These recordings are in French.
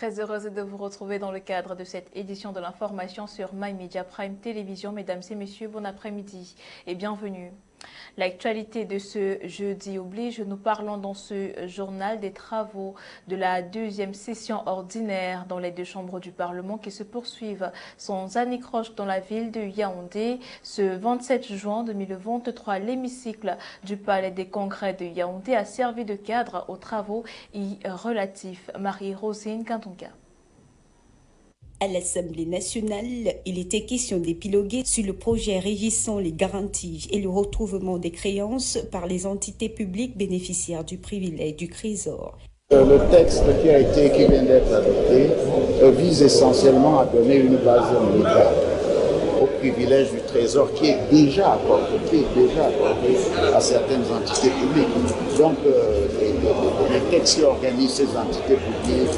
Très heureuse de vous retrouver dans le cadre de cette édition de l'information sur My Media Prime Télévision. Mesdames et messieurs, bon après-midi et bienvenue. L'actualité de ce jeudi oblige, nous parlons dans ce journal des travaux de la deuxième session ordinaire dans les deux chambres du Parlement qui se poursuivent sans anicroche dans la ville de Yaoundé. Ce 27 juin 2023, l'hémicycle du Palais des Congrès de Yaoundé a servi de cadre aux travaux y relatifs. Marie-Rosine Kantonka. À l'Assemblée nationale, il était question d'épiloguer sur le projet régissant les garanties et le retrouverement des créances par les entités publiques bénéficiaires du privilège du Trésor. Le texte qui vient d'être adopté vise essentiellement à donner une base légale au privilège du Trésor qui est déjà accordé à certaines entités publiques. Donc les textes qui organisent ces entités publiques,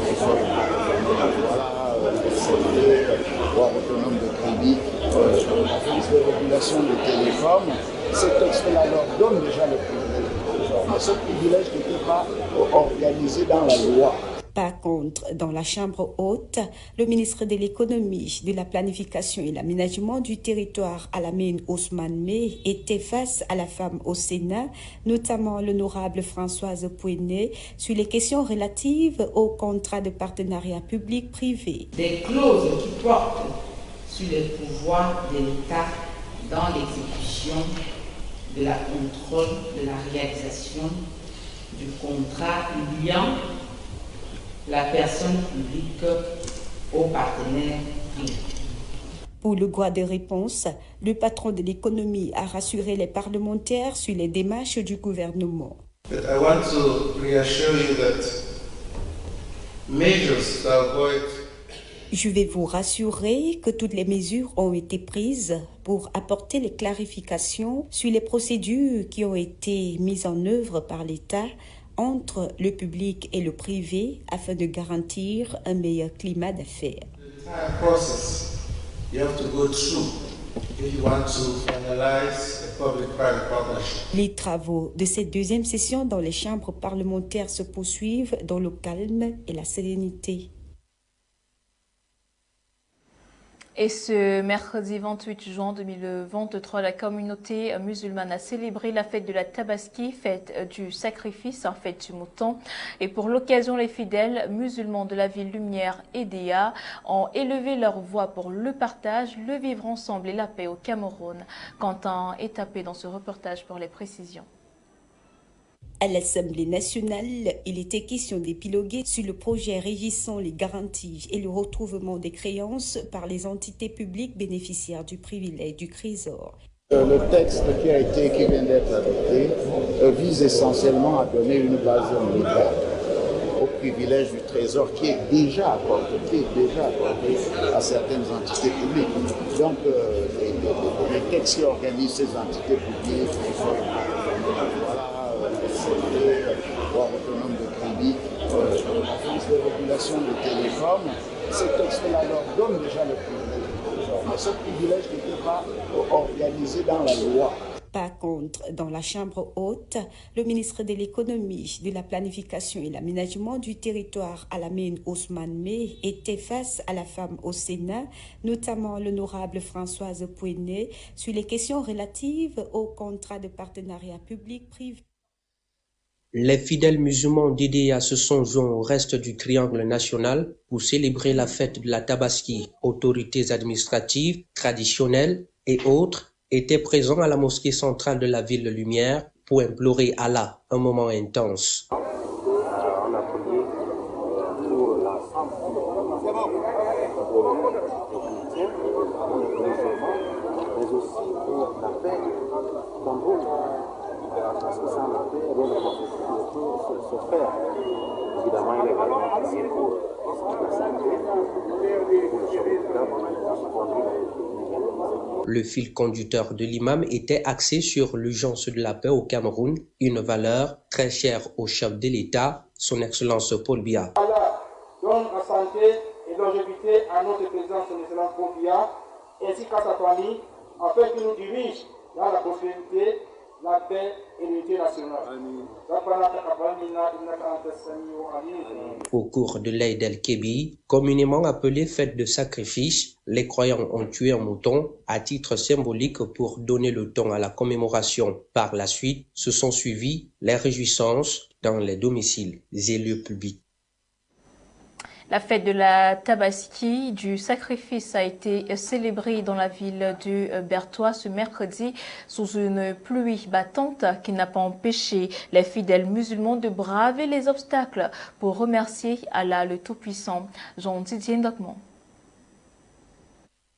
voire autonome de crédit, l'Agence de régulation des télécoms, ces textes-là leur donnent déjà le privilège du Trésor. Mais ce privilège n'était pas organisé dans la loi. Par contre, dans la Chambre haute, le ministre de l'Économie, de la Planification et l'Aménagement du territoire, Alamine Ousmane May, était face à la femme au Sénat, notamment l'honorable Françoise Pouenet, sur les questions relatives au contrat de partenariat public-privé. Des clauses qui portent sur les pouvoirs de l'État dans l'exécution de la contrôle de la réalisation du contrat liant la personne publique au partenaire privé. Pour le droit de réponse, le patron de l'économie a rassuré les parlementaires sur les démarches du gouvernement. But I want to reassure you that measures to avoid. Je vais vous rassurer que toutes les mesures ont été prises pour apporter les clarifications sur les procédures qui ont été mises en œuvre par l'État entre le public et le privé afin de garantir un meilleur climat d'affaires. Les travaux de cette deuxième session dans les chambres parlementaires se poursuivent dans le calme et la sérénité. Et ce mercredi 28 juin 2023, la communauté musulmane a célébré la fête de la Tabaski, fête du sacrifice, fête du mouton. Et pour l'occasion, les fidèles musulmans de la ville Lumière et Déa ont élevé leur voix pour le partage, le vivre ensemble et la paix au Cameroun. Quentin est tapé dans ce reportage pour les précisions. À l'Assemblée nationale, il était question d'épiloguer sur le projet régissant les garanties et le retrouverement des créances par les entités publiques bénéficiaires du privilège du Trésor. Le texte qui vient d'être adopté vise essentiellement à donner une base légale au privilège du Trésor qui est déjà accordé à certaines entités publiques. Donc les textes qui organisent ces entités publiques, voire autonome de crédit, l'Agence de régulation des télécoms, ces textes-là leur donnent déjà le privilège du Trésor. Mais ce privilège n'était pas organisé dans la loi. Par contre, dans la Chambre haute, le ministre de l'Économie, de la Planification et l'Aménagement du territoire, Alamine Ousmane May, était face à la femme au Sénat, notamment l'honorable Françoise Pouenet, sur les questions relatives au contrat de partenariat public-privé. Les fidèles musulmans d'Idéa se sont joints au reste du triangle national pour célébrer la fête de la Tabaski. Autorités administratives, traditionnelles et autres étaient présents à la mosquée centrale de la ville de Lumière pour implorer Allah, un moment intense. Le fil conducteur de l'imam était axé sur l'urgence de la paix au Cameroun, une valeur très chère au chef de l'État, son Excellence Paul Biya. Allah donne la santé et longévité à notre président, son Excellence Paul Biya, ainsi qu'à sa famille, afin qu'il nous dirige dans la prospérité, la paix et l'unité nationale. Au cours de l'Aïd el-Kébir, communément appelée fête de sacrifice, les croyants ont tué un mouton à titre symbolique pour donner le ton à la commémoration. Par la suite, se sont suivies les réjouissances dans les domiciles et lieux publics. La fête de la Tabaski du sacrifice a été célébrée dans la ville de Bertoua ce mercredi sous une pluie battante qui n'a pas empêché les fidèles musulmans de braver les obstacles pour remercier Allah le Tout-Puissant. Jean-Didier Ndokman.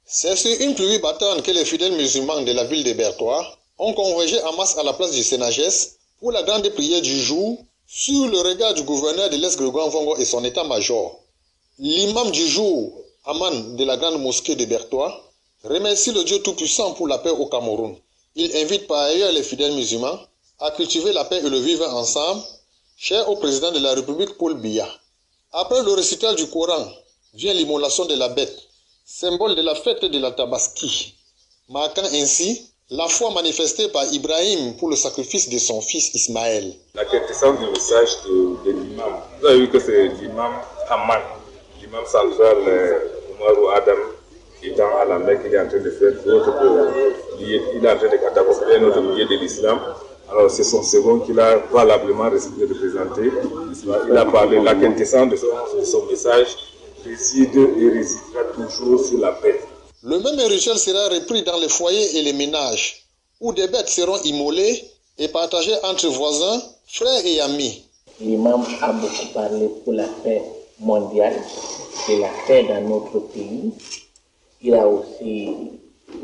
C'est sur une pluie battante que les fidèles musulmans de la ville de Bertoua ont convergé en masse à la place du Sénagès pour la grande prière du jour sur le regard du gouverneur de l'Est Grégoire Vongo et son état-major. L'imam du jour, Aman de la grande mosquée de Bertoua, remercie le Dieu Tout-Puissant pour la paix au Cameroun. Il invite par ailleurs les fidèles musulmans à cultiver la paix et le vivre ensemble, cher au président de la République Paul Biya. Après le récital du Coran, vient l'immolation de la bête, symbole de la fête de la Tabaski, marquant ainsi la foi manifestée par Ibrahim pour le sacrifice de son fils Ismaël. La quintessence du message de l'imam, vous avez vu que c'est l'imam Aman. L'imam central, Oumarou Adam, étant à la Mecque, il est en train de faire il est en train de catapulter un autre milieu de l'islam. Alors c'est son second qu'il a valablement représenté. Il a parlé de la quintessence de son message, réside et résidera toujours sur la paix. Le même rituel sera repris dans les foyers et les ménages, où des bêtes seront immolées et partagées entre voisins, frères et amis. L'imam a beaucoup parlé pour la paix mondiale et la paix dans notre pays. Il a aussi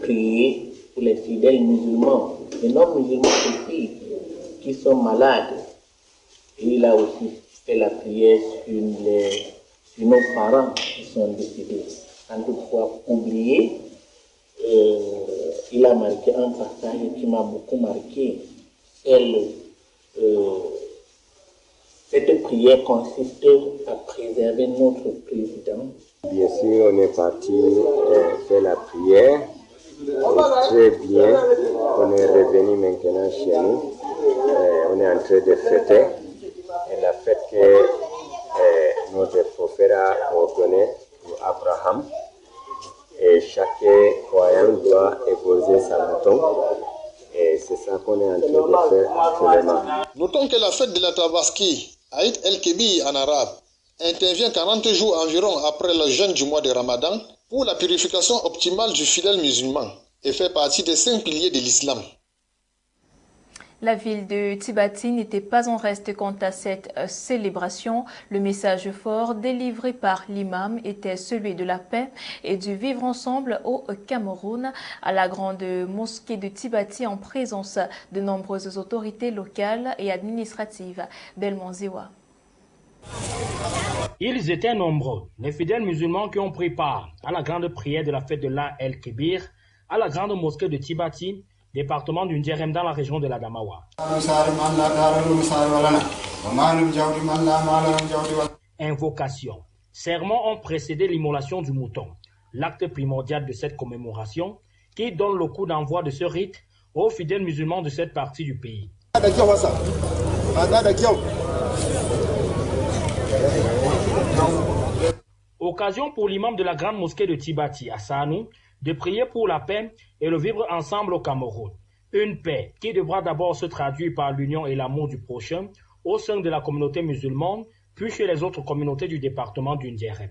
prié pour les fidèles musulmans, les non-musulmans aussi, qui sont malades. Et il a aussi fait la prière sur nos parents qui sont décédés. En tout cas, oublié, il a marqué un passage qui m'a beaucoup marqué. Cette prière consiste à préserver notre président. Bien sûr, on est parti faire la prière. Très bien. On est revenu maintenant chez nous. On est en train de fêter. Et la fête que notre prophète a ordonnée pour Abraham. Et chaque croyant doit épouser sa mouton. Et c'est ça qu'on est en train de faire actuellement. Notons que la fête de la Tabaski, Aïd el-Kébir en arabe, intervient 40 jours environ après le jeûne du mois de Ramadan pour la purification optimale du fidèle musulman et fait partie des 5 piliers de l'islam. La ville de Tibati n'était pas en reste quant à cette célébration. Le message fort délivré par l'imam était celui de la paix et du vivre ensemble au Cameroun, à la grande mosquée de Tibati en présence de nombreuses autorités locales et administratives. Belmont Ziwa. Ils étaient nombreux, les fidèles musulmans qui ont pris part à la grande prière de la fête de l'Aïd el-Kébir à la grande mosquée de Tibati, département du Ndjerem dans la région de l'Adamawa. Invocation. Sermons ont précédé l'immolation du mouton, l'acte primordial de cette commémoration qui donne le coup d'envoi de ce rite aux fidèles musulmans de cette partie du pays. Occasion pour l'imam de la grande mosquée de Tibati, à Sanou, de prier pour la paix et le vivre ensemble au Cameroun. Une paix qui devra d'abord se traduire par l'union et l'amour du prochain au sein de la communauté musulmane, puis chez les autres communautés du département du Ndjerem.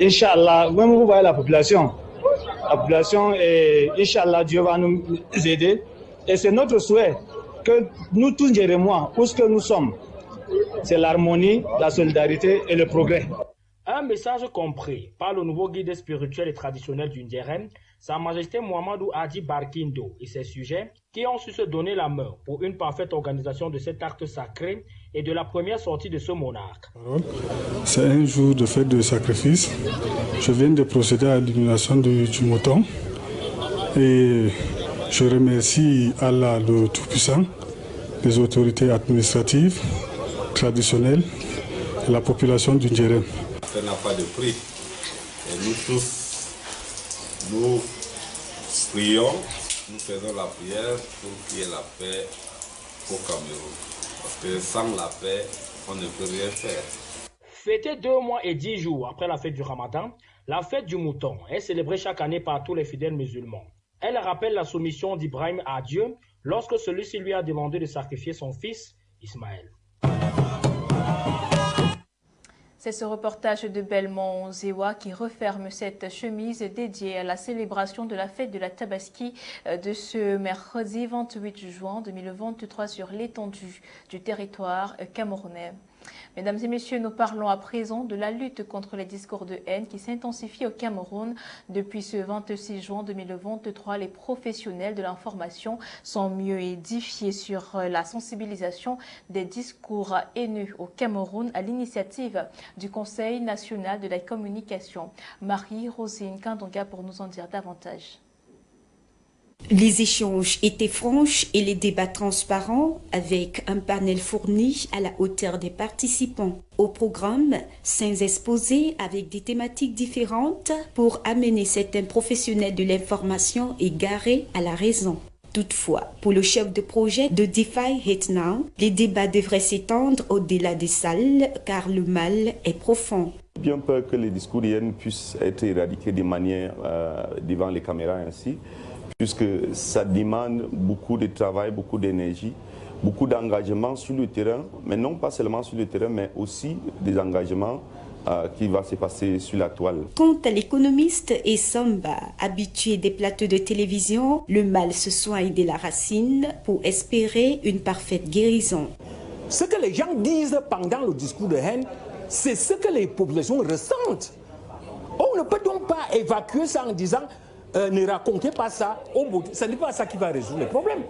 Inch'Allah, même vous voyez la population, et Inch'Allah, Dieu va nous aider. Et c'est notre souhait que nous tous Ndjeremois, où ce que nous sommes, c'est l'harmonie, la solidarité et le progrès. Un message compris par le nouveau guide spirituel et traditionnel du Ndjerem, Sa Majesté Mohamedou Hadi Barkindo et ses sujets qui ont su se donner la main pour une parfaite organisation de cet acte sacré et de la première sortie de ce monarque. C'est un jour de fête de sacrifice. Je viens de procéder à l'élimination du mouton et je remercie Allah le Tout-Puissant, les autorités administratives, traditionnelles et la population du Ndjerem. Ça n'a pas de prix. Et nous tous, nous prions, nous faisons la prière pour qu'il y ait la paix au Cameroun. Parce que sans la paix, on ne peut rien faire. Fêtée 2 mois et 10 jours après la fête du Ramadan, la fête du mouton est célébrée chaque année par tous les fidèles musulmans. Elle rappelle la soumission d'Ibrahim à Dieu lorsque celui-ci lui a demandé de sacrifier son fils Ismaël. C'est ce reportage de Belmont Zewa qui referme cette chemise dédiée à la célébration de la fête de la Tabaski de ce mercredi 28 juin 2023 sur l'étendue du territoire camerounais. Mesdames et messieurs, nous parlons à présent de la lutte contre les discours de haine qui s'intensifie au Cameroun. Depuis ce 26 juin 2023, les professionnels de l'information sont mieux édifiés sur la sensibilisation des discours haineux au Cameroun à l'initiative du Conseil national de la communication. Marie-Rosine Kandonga pour nous en dire davantage. Les échanges étaient franches et les débats transparents avec un panel fourni à la hauteur des participants. Au programme, 5 exposés avec des thématiques différentes pour amener certains professionnels de l'information égarés à la raison. Toutefois, pour le chef de projet de DeFi Hate Now, les débats devraient s'étendre au-delà des salles car le mal est profond. Bien peur que les discours de haine puissent être éradiqués de manière devant les caméras ainsi, puisque ça demande beaucoup de travail, beaucoup d'énergie, beaucoup d'engagement sur le terrain, mais non pas seulement sur le terrain, mais aussi des engagements qui vont se passer sur la toile. Quant à l'économiste et Samba, habitué des plateaux de télévision, le mal se soigne de la racine pour espérer une parfaite guérison. Ce que les gens disent pendant le discours de haine, c'est ce que les populations ressentent. On ne peut donc pas évacuer ça en disant ne racontez pas ça, ce n'est pas ça qui va résoudre les problèmes.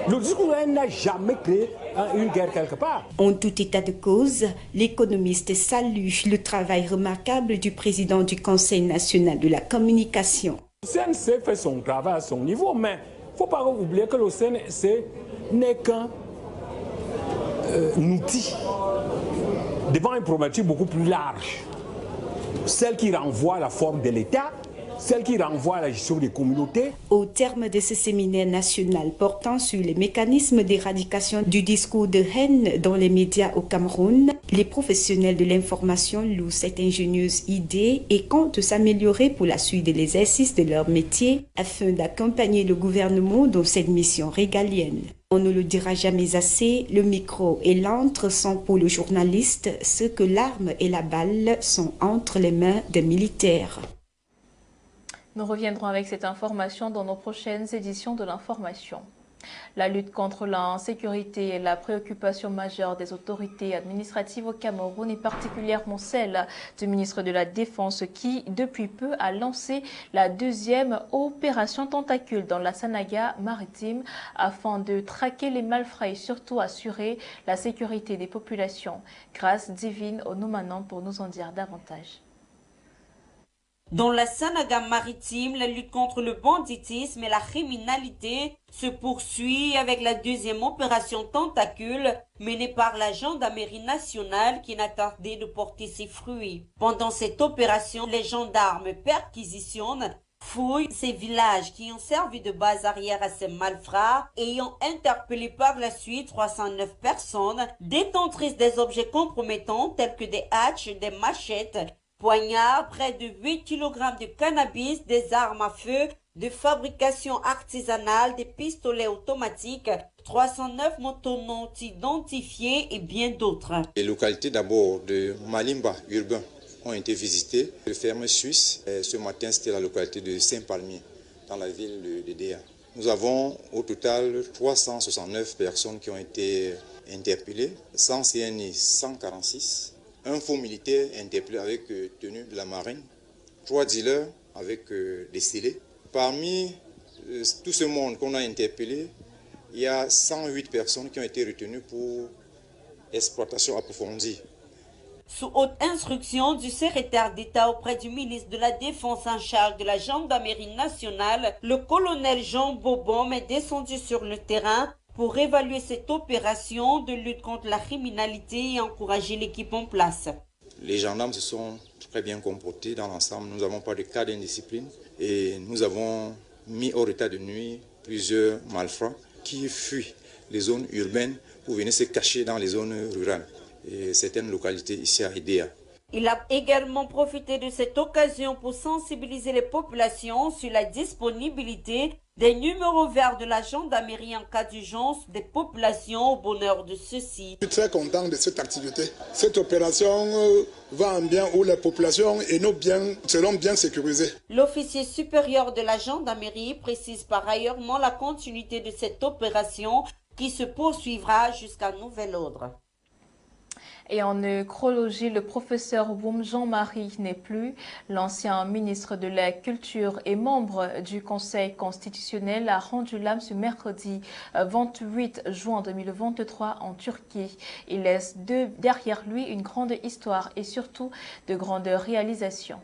Le discours n'a jamais créé une guerre quelque part. En tout état de cause, l'économiste salue le travail remarquable du président du Conseil national de la communication. Le CNC fait son travail à son niveau, mais il ne faut pas oublier que le CNC n'est qu'un outil devant une problématique beaucoup plus large. Celle qui renvoie à la forme de l'État, celle qui renvoie à la gestion des communautés. Au terme de ce séminaire national portant sur les mécanismes d'éradication du discours de haine dans les médias au Cameroun, les professionnels de l'information louent cette ingénieuse idée et comptent s'améliorer pour la suite de l'exercice de leur métier afin d'accompagner le gouvernement dans cette mission régalienne. On ne le dira jamais assez, le micro et l'antre sont pour le journaliste ce que l'arme et la balle sont entre les mains des militaires. Nous reviendrons avec cette information dans nos prochaines éditions de l'information. La lutte contre l'insécurité est la préoccupation majeure des autorités administratives au Cameroun et particulièrement celle du ministre de la Défense qui, depuis peu, a lancé la 2e opération Tentacule dans la Sanaga maritime afin de traquer les malfrats et surtout assurer la sécurité des populations. Grâce divine au Nomanon pour nous en dire davantage. Dans la Sanaga maritime, la lutte contre le banditisme et la criminalité se poursuit avec la 2e opération Tentacule menée par la gendarmerie nationale qui n'a tardé de porter ses fruits. Pendant cette opération, les gendarmes perquisitionnent, fouillent ces villages qui ont servi de base arrière à ces malfrats et ont interpellé par la suite 309 personnes détentrices des objets compromettants tels que des hatches, des machettes, poignards, près de 8 kg de cannabis, des armes à feu, de fabrication artisanale, des pistolets automatiques, 309 motos non identifiées et bien d'autres. Les localités d'abord de Malimba, urbain, ont été visitées. Le ferme suisse, ce matin, c'était la localité de Saint-Palmier, dans la ville de Déa. Nous avons au total 369 personnes qui ont été interpellées, sans CNI 146. Un faux militaire interpellé avec tenue de la marine, 3 dealers avec des scellés. Parmi tout ce monde qu'on a interpellé, il y a 108 personnes qui ont été retenues pour exploitation approfondie. Sous haute instruction du secrétaire d'État auprès du ministre de la Défense en charge de la gendarmerie nationale, le colonel Jean Bobom est descendu sur le terrain pour évaluer cette opération de lutte contre la criminalité et encourager l'équipe en place. Les gendarmes se sont très bien comportés dans l'ensemble. Nous n'avons pas de cas d'indiscipline et nous avons mis hors état de nuit plusieurs malfrats qui fuient les zones urbaines pour venir se cacher dans les zones rurales et certaines localités ici à Idéa. Il a également profité de cette occasion pour sensibiliser les populations sur la disponibilité des numéros verts de la gendarmerie en cas d'urgence des populations au bonheur de ceux-ci. Je suis très content de cette activité. Cette opération va en bien où les populations et nos biens seront bien sécurisés. L'officier supérieur de la gendarmerie précise par ailleurs la continuité de cette opération qui se poursuivra jusqu'à nouvel ordre. Et en nécrologie, le professeur Woum Jean-Marie n'est plus. L'ancien ministre de la Culture et membre du Conseil constitutionnel a rendu l'âme ce mercredi 28 juin 2023 en Turquie. Il laisse derrière lui une grande histoire et surtout de grandes réalisations.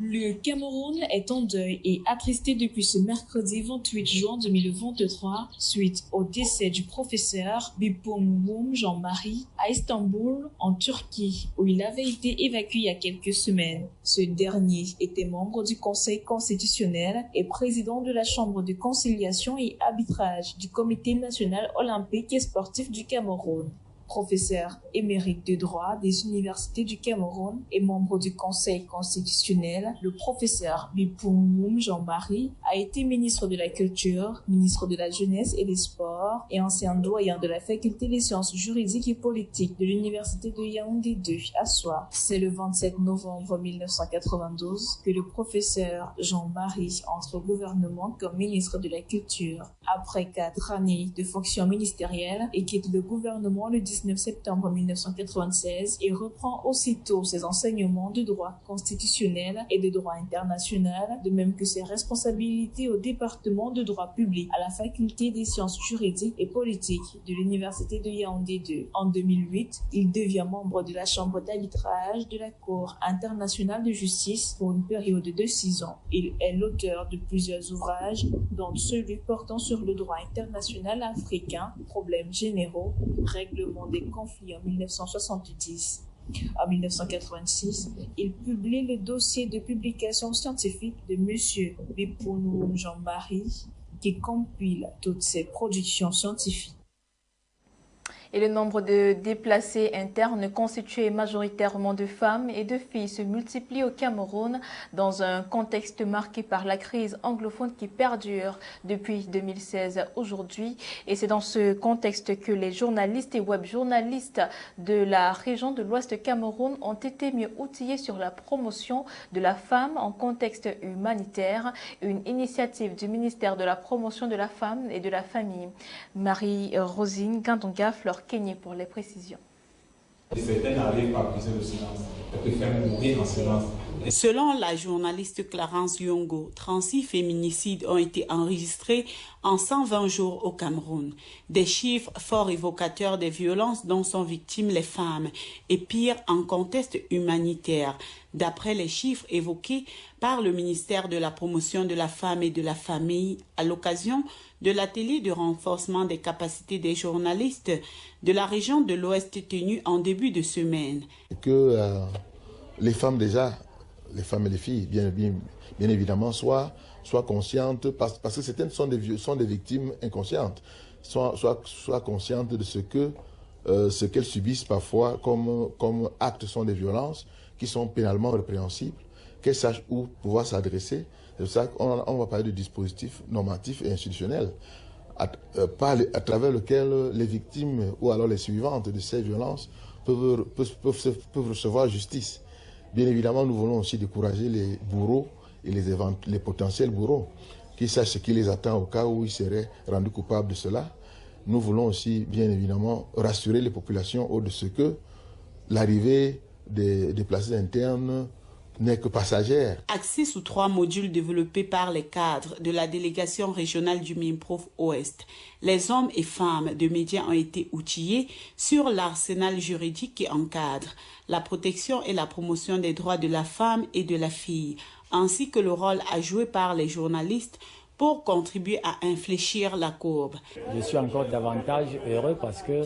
Le Cameroun est en deuil et attristé depuis ce mercredi 28 juin 2023 suite au décès du professeur Bipoum Woum Jean-Marie à Istanbul, en Turquie, où il avait été évacué il y a quelques semaines. Ce dernier était membre du Conseil constitutionnel et président de la Chambre de conciliation et arbitrage du Comité national olympique et sportif du Cameroun. Professeur émérite de droit des universités du Cameroun et membre du Conseil constitutionnel, le professeur Bipoum Woum Jean-Marie a été ministre de la Culture, ministre de la Jeunesse et des Sports et ancien doyen de la faculté des sciences juridiques et politiques de l'université de Yaoundé 2 à Soie. C'est le 27 novembre 1992 que le professeur Jean-Marie entre au gouvernement comme ministre de la Culture. Après 4 années de fonction ministérielle et quitte le gouvernement le 19 septembre 1996 et reprend aussitôt ses enseignements de droit constitutionnel et de droit international, de même que ses responsabilités au département de droit public à la faculté des sciences juridiques et politiques de l'université de Yaoundé 2. En 2008, il devient membre de la chambre d'arbitrage de la Cour internationale de justice pour une période de 6 ans. Il est l'auteur de plusieurs ouvrages, dont celui portant sur le droit international africain, problèmes généraux, règlement des conflits en 1970. En 1986, il publie le dossier de publication scientifique de M. Bipoum Woum Jean-Marie qui compile toutes ses productions scientifiques. Et le nombre de déplacés internes constitués majoritairement de femmes et de filles se multiplie au Cameroun dans un contexte marqué par la crise anglophone qui perdure depuis 2016 aujourd'hui. Et c'est dans ce contexte que les journalistes et web-journalistes de la région de l'Ouest Cameroun ont été mieux outillés sur la promotion de la femme en contexte humanitaire, une initiative du ministère de la Promotion de la Femme et de la Famille. Marie-Rosine Gandonga, Fleur Kenyé pour les précisions. Certains n'arrivent pas à briser le silence, elles préfèrent mourir en silence. Selon la journaliste Clarence Yongo, 36 féminicides ont été enregistrés en 120 jours au Cameroun. Des chiffres fort évocateurs des violences dont sont victimes les femmes et pire en contexte humanitaire. D'après les chiffres évoqués par le ministère de la Promotion de la Femme et de la Famille à l'occasion de l'atelier de renforcement des capacités des journalistes de la région de l'Ouest tenu en début de semaine. Que les femmes déjà, les femmes et les filles, bien évidemment, soient conscientes, parce que certaines sont des victimes inconscientes, soient conscientes de ce qu'elles subissent parfois comme actes sont des violences qui sont pénalement répréhensibles, qu'elles sachent où pouvoir s'adresser. C'est ça qu'on va parler de dispositifs normatifs et institutionnels à travers lesquels les victimes ou alors les suivantes de ces violences peuvent recevoir justice. Bien évidemment, nous voulons aussi décourager les bourreaux et les potentiels bourreaux qui sachent ce qui les attend au cas où ils seraient rendus coupables de cela. Nous voulons aussi, bien évidemment, rassurer les populations de ce que l'arrivée des déplacés internes n'est que passagère. Axé sous 3 modules développés par les cadres de la délégation régionale du MINPROF Ouest, les hommes et femmes de médias ont été outillés sur l'arsenal juridique qui encadre la protection et la promotion des droits de la femme et de la fille, ainsi que le rôle à jouer par les journalistes pour contribuer à infléchir la courbe. Je suis encore davantage heureux parce que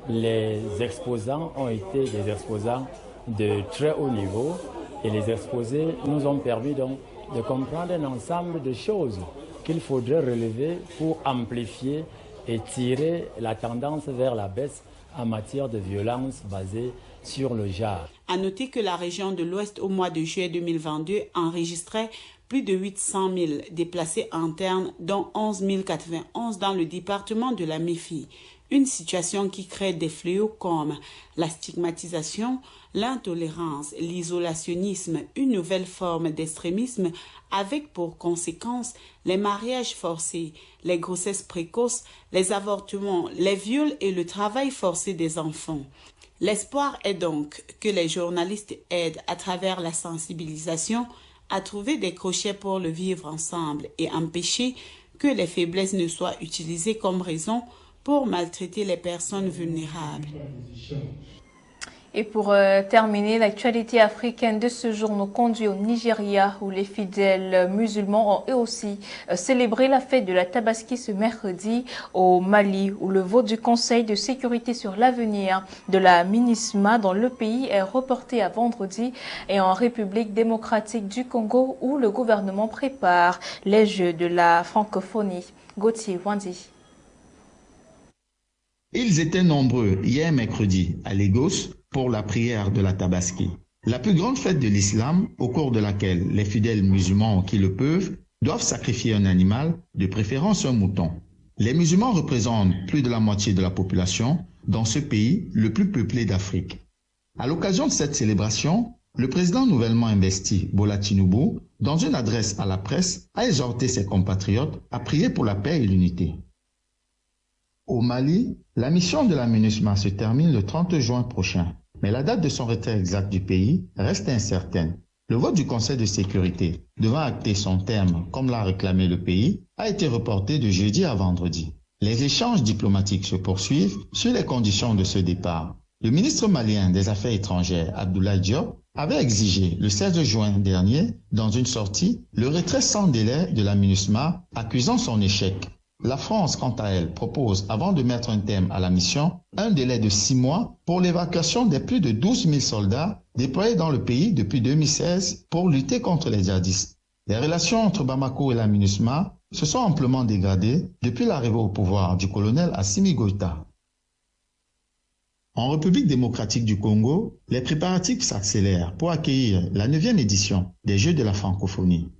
les exposants ont été des exposants de très haut niveau et les exposés nous ont permis donc de comprendre un ensemble de choses qu'il faudrait relever pour amplifier et tirer la tendance vers la baisse en matière de violence basée sur le genre. À noter que la région de l'Ouest au mois de juillet 2022 enregistrait plus de 800 000 déplacés internes, dont 11 091 dans le département de la Méfi. Une situation qui crée des fléaux comme la stigmatisation, l'intolérance, l'isolationnisme, une nouvelle forme d'extrémisme avec pour conséquence les mariages forcés, les grossesses précoces, les avortements, les viols et le travail forcé des enfants. L'espoir est donc que les journalistes aident à travers la sensibilisation à trouver des crochets pour le vivre ensemble et empêcher que les faiblesses ne soient utilisées comme raison pour maltraiter les personnes vulnérables. Et pour terminer, l'actualité africaine de ce jour nous conduit au Nigeria, où les fidèles musulmans ont eux aussi célébré la fête de la Tabaski ce mercredi. Au Mali, où le vote du Conseil de sécurité sur l'avenir de la MINUSMA dans le pays est reporté à vendredi, et en République démocratique du Congo, où le gouvernement prépare les Jeux de la francophonie. Gauthier Wandi. Ils étaient nombreux hier mercredi à Lagos pour la prière de la Tabaski, la plus grande fête de l'islam au cours de laquelle les fidèles musulmans qui le peuvent doivent sacrifier un animal, de préférence un mouton. Les musulmans représentent plus de la moitié de la population dans ce pays le plus peuplé d'Afrique. À l'occasion de cette célébration, le président nouvellement investi, Bola Tinubu, dans une adresse à la presse, a exhorté ses compatriotes à prier pour la paix et l'unité. Au Mali, la mission de la MINUSMA se termine le 30 juin prochain, mais la date de son retrait exact du pays reste incertaine. Le vote du Conseil de sécurité, devant acter son terme comme l'a réclamé le pays, a été reporté de jeudi à vendredi. Les échanges diplomatiques se poursuivent sur les conditions de ce départ. Le ministre malien des Affaires étrangères, Abdoulaye Diop, avait exigé le 16 juin dernier, dans une sortie, le retrait sans délai de la MINUSMA, accusant son échec. La France, quant à elle, propose, avant de mettre un terme à la mission, un délai de 6 mois pour l'évacuation des plus de 12 000 soldats déployés dans le pays depuis 2016 pour lutter contre les djihadistes. Les relations entre Bamako et la MINUSMA se sont amplement dégradées depuis l'arrivée au pouvoir du colonel Assimi Goïta. En République démocratique du Congo, les préparatifs s'accélèrent pour accueillir la 9e édition des Jeux de la francophonie.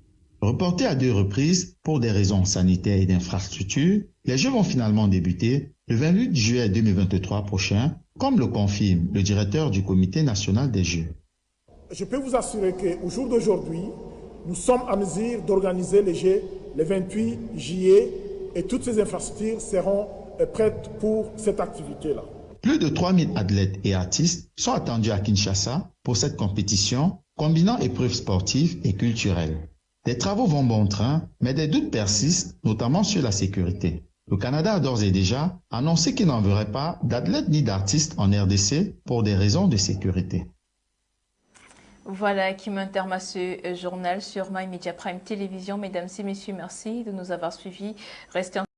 Reportés à 2 reprises pour des raisons sanitaires et d'infrastructures, les Jeux vont finalement débuter le 28 juillet 2023 prochain, comme le confirme le directeur du Comité national des Jeux. Je peux vous assurer qu'au jour d'aujourd'hui, nous sommes en mesure d'organiser les Jeux le 28 juillet et toutes ces infrastructures seront prêtes pour cette activité-là. Plus de 3000 athlètes et artistes sont attendus à Kinshasa pour cette compétition, combinant épreuves sportives et culturelles. Les travaux vont bon train, mais des doutes persistent, notamment sur la sécurité. Le Canada a d'ores et déjà annoncé qu'il n'enverrait pas d'athlètes ni d'artistes en RDC pour des raisons de sécurité. Voilà qui met un terme à ce journal sur My Media Prime Télévision. Mesdames et messieurs, merci de nous avoir suivis. Restez en